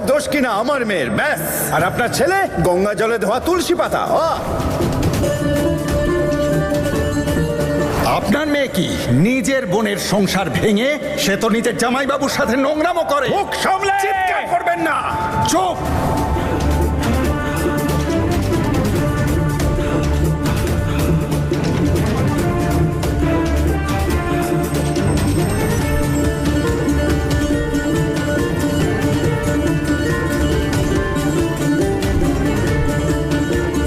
দোষ কিনা আমার মেয়ের, ব্যাস। আর আপনার ছেলে গঙ্গা জলে ধোয়া তুলসী পাতা। আপনার মেয়ে কি নিজের বোনের সংসার ভেঙে সে তো নিজের জামাইবাবুর সাথে নোংরামো করে? মুখ সামলে চিৎকার করবেন না, চুপ।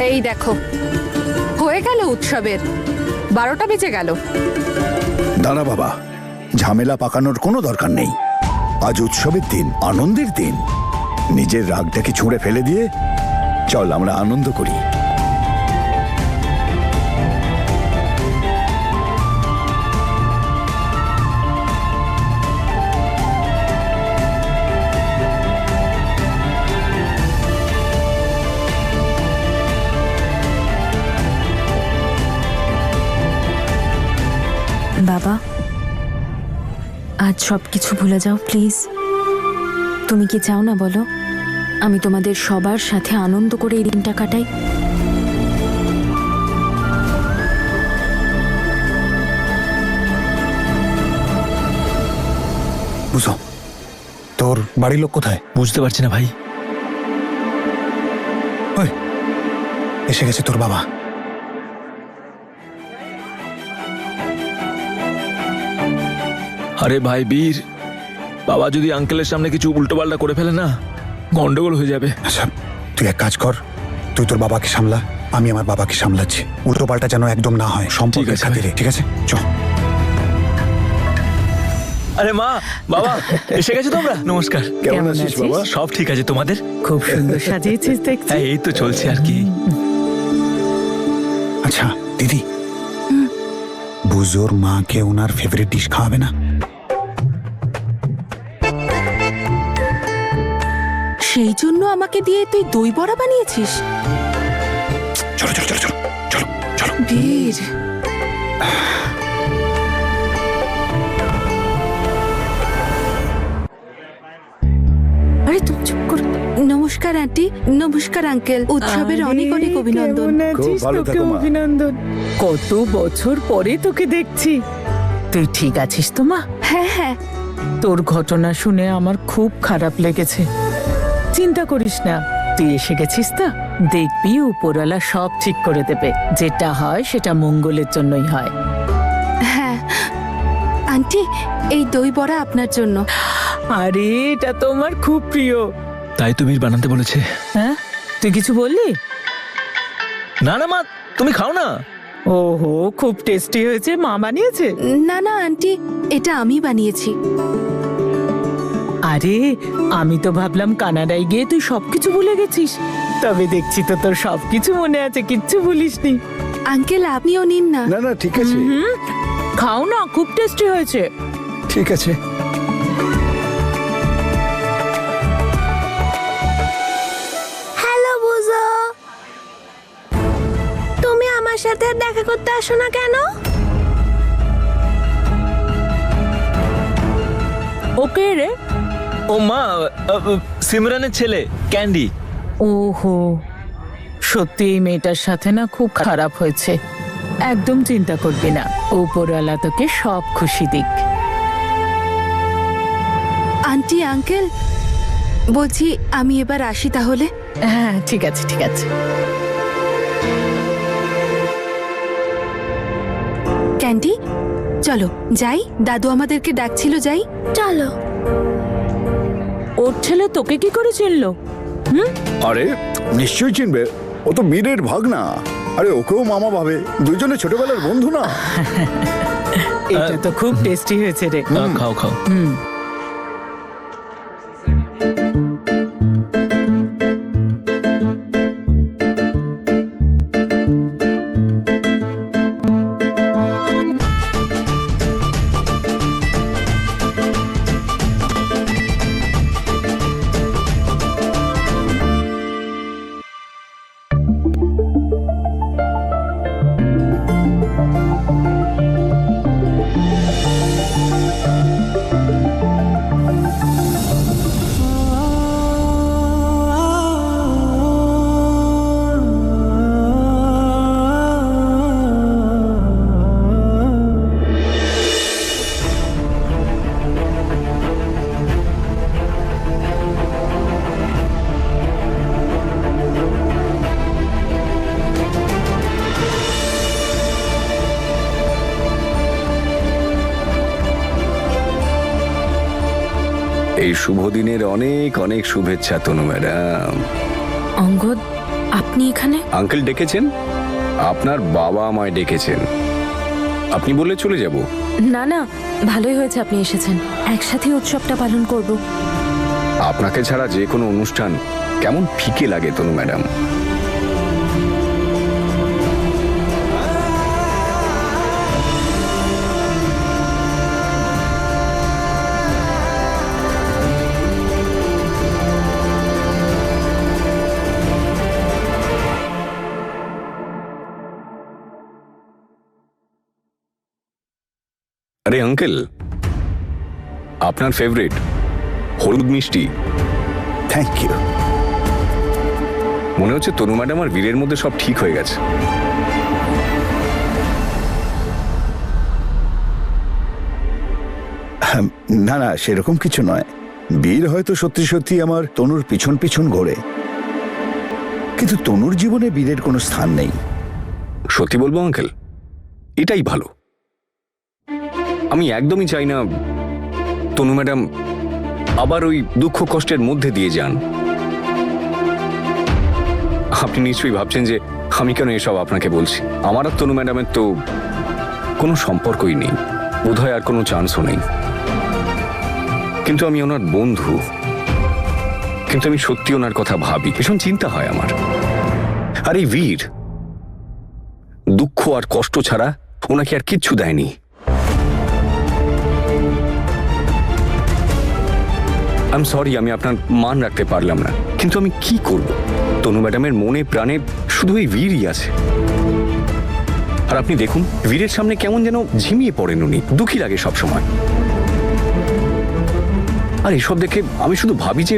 এই দেখো, হয়ে গেল উৎসবের 12টা বেজে গেল। দাঁড়া বাবা, ঝামেলা পাকানোর কোনো দরকার নেই। আজ উৎসবের দিন, আনন্দের দিন। নিজের রাগটাকে ছুঁড়ে ফেলে দিয়ে চল আমরা আনন্দ করি। বাবা, আজ সব কিছু ভুলে যাও প্লিজ। তুমি কি চাও না বলো, আমি তোমাদের সবার সাথে আনন্দ করে এই দিনটা কাটাই? বুঝো, তোর বাড়ির লোক কোথায়? বুঝতে পারছি না ভাই। ওই এসে গেছে তোর বাবা। আরে ভাই বীর, বাবা যদি আঙ্কেলের সামনে কিছু উল্টোপাল্টা করে ফেলে না, গন্ডগোল হয়ে যাবে। আচ্ছা তুই এক কাজ কর, তুই তোর বাবাকে সামলা, আমি আমার বাবাকে সামলাচ্ছি। উল্টো পাল্টা যেন একদম না হয় সম্পর্কের আছে খাতিরে, ঠিক আছে? চল। আরে মা, বাবা এসে গেছো তোমরা? নমস্কার। কেমন আছিস বাবা? সব ঠিক আছে, তোমাদের? খুব সুন্দর সাজিয়েছিস দেখছি। হ্যাঁ, এই তো চলছে আর কি। আচ্ছা দিদি, বুঝোর মাকে ওনার ফেভারিট ডিশ খাওয়াবে না? সেই জন্য আমাকে দিয়ে তুই দই বড়া বানিয়েছিস? চলো চলো চলো চলো চলো চলো। বীর, আরে তুমি চুপ করো। নমস্কার আন্টি, নমস্কার আঙ্কেল, উৎসবের অনেক অনেক অভিনন্দন। কেমন আছিস? খুব ভালো তোকে থেকো, মা। অভিনন্দন। কত বছর পরে তোকে দেখছি। তুই ঠিক আছিস তো মা? হ্যাঁ হ্যাঁ। তোর ঘটনা শুনে আমার খুব খারাপ লেগেছে। চিন্তা করিস না, তুই এসে গেছিস তো, দেখবি উপরওয়ালা সব ঠিক করে দেবে। যেটা হয় সেটা মঙ্গলের জন্যই হয়। হ্যাঁ আন্টি, এই দই বড়া আপনার জন্য। আরে এটা তো আমার খুব প্রিয়। তাই তো বীর বানাতে বলেছে। হ্যাঁ, তুই কিছু বললি? না না মা, তুমি খাও না। ওহো, খুব টেস্টি হয়েছে। মা বানিয়েছে? না না আন্টি, এটা আমি বানিয়েছি। আরে আমি তো ভাবলাম কানাডায় গিয়ে তুই সবকিছু ভুলে গেছিস, তবে দেখছি তো তোর সবকিছু মনে আছে, কিচ্ছু ভুলিসনি। আঙ্কেল আপনিও নিন না। না না ঠিক আছে, খাও না, খুব টেস্টি হয়েছে। ঠিক আছে। হ্যালো বুঝো, তুমি আমার সাথে দেখা করতে আসো না কেন? ওকে রে। ও মা, সিমরানের ছেলে ক্যান্ডি। ওহো, সত্যি এই মেয়েটার সাথে না খুব খারাপ হয়েছে। একদম চিন্তা করবি না, উপরওয়ালা তোকে সব খুশি দিক। আন্টি আঙ্কেল, বলছি আমি এবার আসি তাহলে। হ্যাঁ ঠিক আছে ঠিক আছে। ক্যান্ডি চলো যাই, দাদু আমাদেরকে ডাকছিল, যাই। চলো। ওর ছেলে তোকে কি করে চিনলো? আরে নিশ্চয়ই চিনবে, ও তো বীরের ভাগনা। আরে ওকেও মামা ভাবে, দুজনে ছোটবেলার বন্ধু না। এটা তো খুব টেস্টি হয়েছে রে। খাও খাও। এই শুভ দিনের অনেক অনেক শুভেচ্ছা তনু ম্যাডাম। অঙ্গদ, আপনি এখানে? আঙ্কেল ডেকেছেন? আপনার বাবা আমায় ডেকেছেন। আপনি বললে চলে যাব। না না, ভালোই হয়েছে আপনি এসেছেন। একসাথে উৎসবটা পালন করব। আপনাকে ছাড়া যে কোনো অনুষ্ঠান কেমন ফিকে লাগে তনু ম্যাডাম। আরে আঙ্কেল, আপনার ফেভারিট হলুদ মিষ্টি। Thank you. মনে হচ্ছে তনু ম্যাডাম আর বীরের মধ্যে সব ঠিক হয়ে গেছে। না না, সেরকম কিছু নয়। বীর হয়তো সত্যি সত্যি আমার তনুর পিছন পিছন ঘোরে, কিন্তু তনুর জীবনে বীরের কোনো স্থান নেই। সত্যি বলবো আঙ্কেল, এটাই ভালো। আমি একদমই চাই না তনু ম্যাডাম আবার ওই দুঃখ কষ্টের মধ্যে দিয়ে যান। আপনি নিশ্চয়ই ভাবছেন যে আমি কেন এসব আপনাকে বলছি। আমার আর তনু ম্যাডামের তো কোনো সম্পর্কই নেই, বোধহয় আর কোনো চান্সও নেই। কিন্তু আমি ওনার বন্ধু, কিন্তু আমি সত্যি ওনার কথা ভাবি, ভীষণ চিন্তা হয় আমার। আর এই বীর দুঃখ আর কষ্ট ছাড়া ওনাকে আর কিচ্ছু দেয়নি। আই এম সরি, আমি আপনার মান রাখতে পারলাম না, কিন্তু আমি কি করব? তনু ম্যাডামের মনে প্রাণে শুধু এই বীরই আছে। আর আপনি দেখুন, বীরের সামনে কেমন যেন ঝিমিয়ে পড়েন উনি, দুঃখী লাগে সব সময়। আর এসব দেখে আমি শুধু ভাবি যে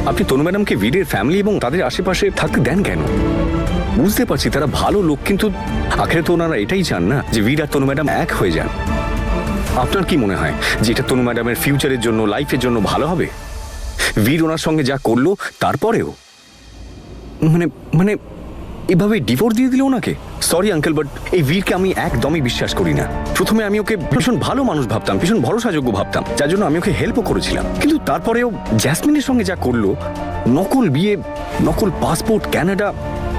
আপনি তনু ম্যাডামকে বীরের ফ্যামিলি এবং তাদের আশেপাশে থাকতে দেন কেন? বুঝতে পারছি তারা ভালো লোক, কিন্তু আখেরে তো ওনারা এটাই চান না যে বীর আর তনু ম্যাডাম এক হয়ে যান। আপনার কি মনে হয় যে এটা তনু ম্যাডামের ফিউচারের জন্য, লাইফের জন্য ভালো হবে? বীর ওনার সঙ্গে যা করলো তারপরেও মানে মানে এভাবে ডিভোর্স দিয়ে দিল ওনাকে। সরি আঙ্কেল, বাট এই বীরকে আমি একদমই বিশ্বাস করি না। প্রথমে আমি ওকে ভীষণ ভালো মানুষ ভাবতাম, ভীষণ ভরসাযোগ্য ভাবতাম, যার জন্য আমি ওকে হেল্পও করেছিলাম। কিন্তু তারপরেও জ্যাসমিনের সঙ্গে যা করলো, নকল বিয়ে, নকল পাসপোর্ট, কানাডা,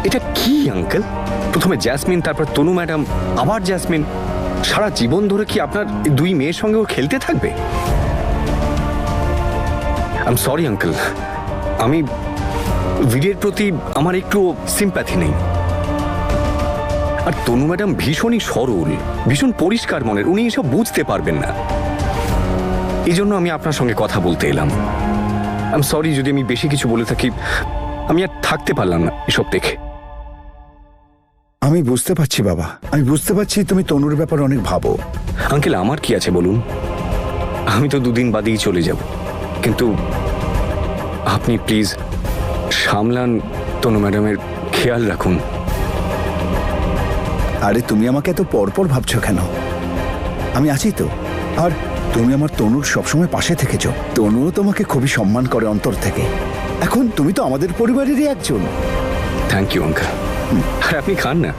এটা কি আঙ্কেল? প্রথমে জ্যাসমিন, তারপর তনু ম্যাডাম, আবার জ্যাসমিন। সারা জীবন ধরে কি আপনার দুই মেয়ের সঙ্গে ও খেলতে থাকবে? আই এম সরি আঙ্কেল, আমি বীরের প্রতি আমার একটু সিম্প্যাথি নেই। আর তনু ম্যাডাম ভীষণই সরল, ভীষণ পরিষ্কার মনের, উনি এসব বুঝতে পারবেন না। এই জন্য আমি আপনার সঙ্গে কথা বলতে এলাম। আই এম সরি যদি আমি বেশি কিছু বলে থাকি, আমি আর থাকতে পারলাম না এসব দেখে। আমি বুঝতে পারছি বাবা, আমি বুঝতে পারছি তুমি তনুর ব্যাপারে অনেক ভাবো। আঙ্কেল, আমার কি আছে বলুন? আমি তো দুদিন বাদেই চলে যাব, কিন্তু আপনি প্লিজ সামলান, তনু ম্যাডামের খেয়াল রাখুন। আরে তুমি আমাকে এত পরপর ভাবছো কেন? আমি আছি তো। আর তুমি আমার তনুর সবসময় পাশে থেকেছ। তনুও তোমাকে খুবই সম্মান করে অন্তর থেকে। এখন তুমি তো আমাদের পরিবারেরই একজন। Thank you uncle. আর আপনি খান না।